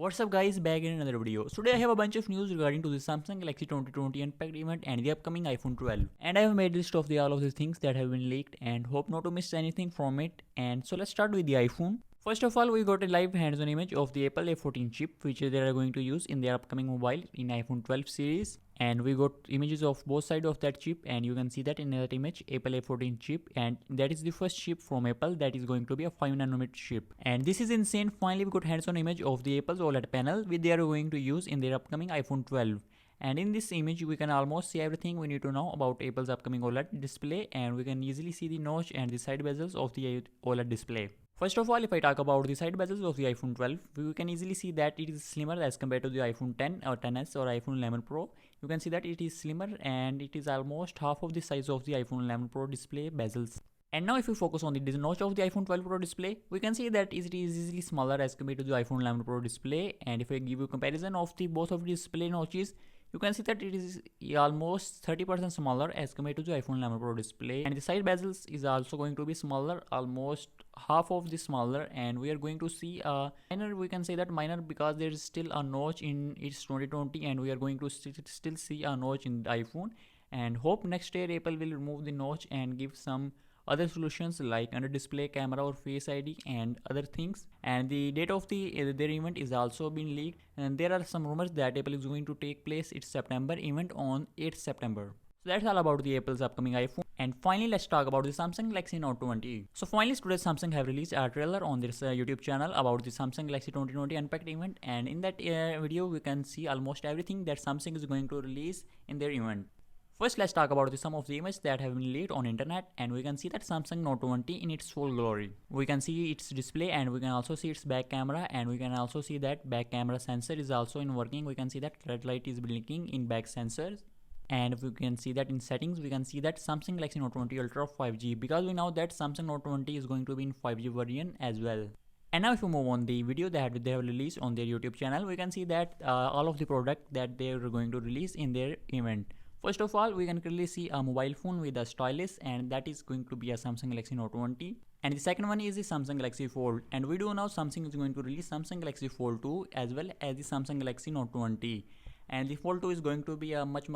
What's up guys, back in another video. So today I have a bunch of news regarding to the Samsung Galaxy 2020 Unpacked event and the upcoming iPhone 12. And I have made a list of all of the things that have been leaked and hope not to miss anything from it. And so let's start with the iPhone. First of all, we got a live hands-on image of the Apple A14 chip which they are going to use in their upcoming mobile in iPhone 12 series. And we got images of both sides of that chip, and you can see that in that image Apple A14 chip, and that is the first chip from Apple that is going to be a 5nm chip. And this is insane. Finally we got hands-on image of the Apple's OLED panel which they are going to use in their upcoming iPhone 12. And in this image we can almost see everything we need to know about Apple's upcoming OLED display, and we can easily see the notch and the side bezels of the OLED display. First of all, if I talk about the side bezels of the iPhone 12, we can easily see that it is slimmer as compared to the iPhone 10 or 10s or iPhone 11 Pro. You can see that it is slimmer and it is almost half of the size of the iPhone 11 Pro display bezels. And now if we focus on the notch of the iPhone 12 Pro display, we can see that it is easily smaller as compared to the iPhone 11 Pro display. And if I give you a comparison of the both of the display notches, you can see that it is almost 30% smaller as compared to the iPhone 11 Pro display, and the side bezels is also going to be smaller, almost half of the smaller. And we are going to see a minor, we can say that minor because there is still a notch in its 2020, and we are going to still see a notch in the iPhone. And hope next year Apple will remove the notch and give some other solutions like under display camera or face ID and other things. And the date of their event is also been leaked, and there are some rumors that Apple is going to take place its September event on 8th September. So that's all about the Apple's upcoming iPhone. And finally let's talk about the Samsung Galaxy Note 20. So finally today Samsung have released a trailer on their YouTube channel about the Samsung Galaxy 2020 Unpacked event, and in that video we can see almost everything that Samsung is going to release in their event. First, let's talk about some of the images that have been leaked on internet, and we can see that Samsung Note 20 in its full glory. We can see its display, and we can also see its back camera, and we can also see that back camera sensor is also in working. We can see that red light is blinking in back sensors. And we can see that in settings, we can see that Samsung Galaxy Note 20 Ultra 5G, because we know that Samsung Note 20 is going to be in 5G version as well. And now if you move on the video that they have released on their YouTube channel, we can see that all of the product that they are going to release in their event. First of all, we can clearly see a mobile phone with a stylus, and that is going to be a Samsung Galaxy Note 20. And the second one is the Samsung Galaxy Fold, and we do know Samsung is going to release Samsung Galaxy Fold 2 as well as the Samsung Galaxy Note 20. And the Fold 2 is going to be a much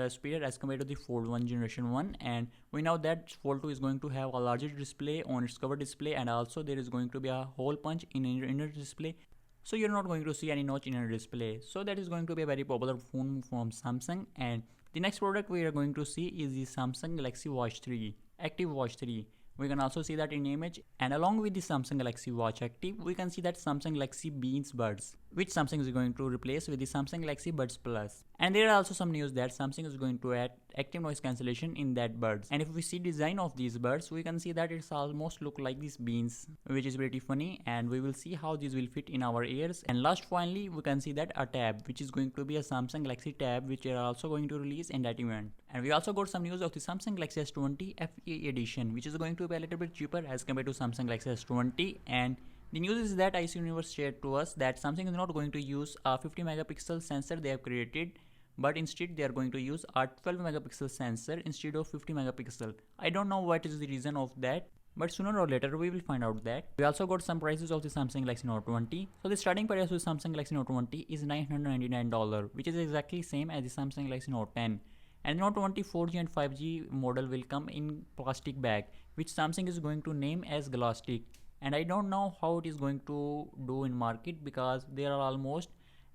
speedier as compared to the Fold 1 generation 1, and we know that Fold 2 is going to have a larger display on its cover display, and also there is going to be a hole punch in inner display. So you're not going to see any notch in your display. So that is going to be a very popular phone from Samsung. And the next product we are going to see is the Samsung Galaxy Watch 3, Active Watch 3. We can also see that in image, and along with the Samsung Galaxy Watch Active, we can see that Samsung Galaxy Beats Buds, which Samsung is going to replace with the Samsung Galaxy Buds Plus. And there are also some news that Samsung is going to add active noise cancellation in that buds. And if we see design of these buds, we can see that it's almost look like these beans, which is pretty funny, and we will see how these will fit in our ears. And last finally, we can see that a tab, which is going to be a Samsung Galaxy Tab, which are also going to release in that event. And we also got some news of the Samsung Galaxy S20 FE edition, which is going to be a little bit cheaper as compared to Samsung Galaxy S20. And the news is that IC Universe shared to us that Samsung is not going to use a 50 megapixel sensor they have created, but instead they are going to use a 12 megapixel sensor instead of 50 megapixel. I don't know what is the reason of that, but sooner or later we will find out that. We also got some prices of the Samsung Galaxy Note 20. So the starting price of Samsung Galaxy Note 20 is $999, which is exactly same as the Samsung Galaxy Note 10. And Note 20 4G and 5G model will come in plastic bag, which Samsung is going to name as Glastick. And I don't know how it is going to do in market, because there are almost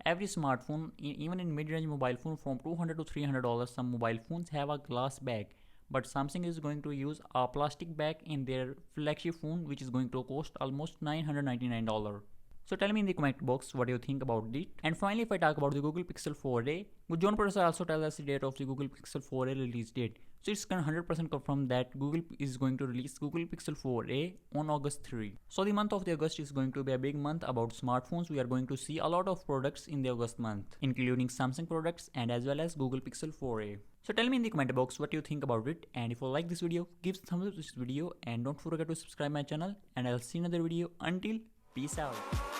every smartphone, even in mid-range mobile phone from $200 to $300, some mobile phones have a glass bag. But Samsung is going to use a plastic bag in their flagship phone, which is going to cost almost $999. So tell me in the comment box what you think about it. And finally, if I talk about the Google Pixel 4a, John Prosser also tells us the date of the Google Pixel 4a release date. So it's 100% confirmed that Google is going to release Google Pixel 4a on August 3. So the month of the August is going to be a big month about smartphones. We are going to see a lot of products in the August month, including Samsung products and as well as Google Pixel 4a. So tell me in the comment box what you think about it, and if you like this video, give thumbs up to this video, and don't forget to subscribe my channel, and I'll see you in another video. Until peace out.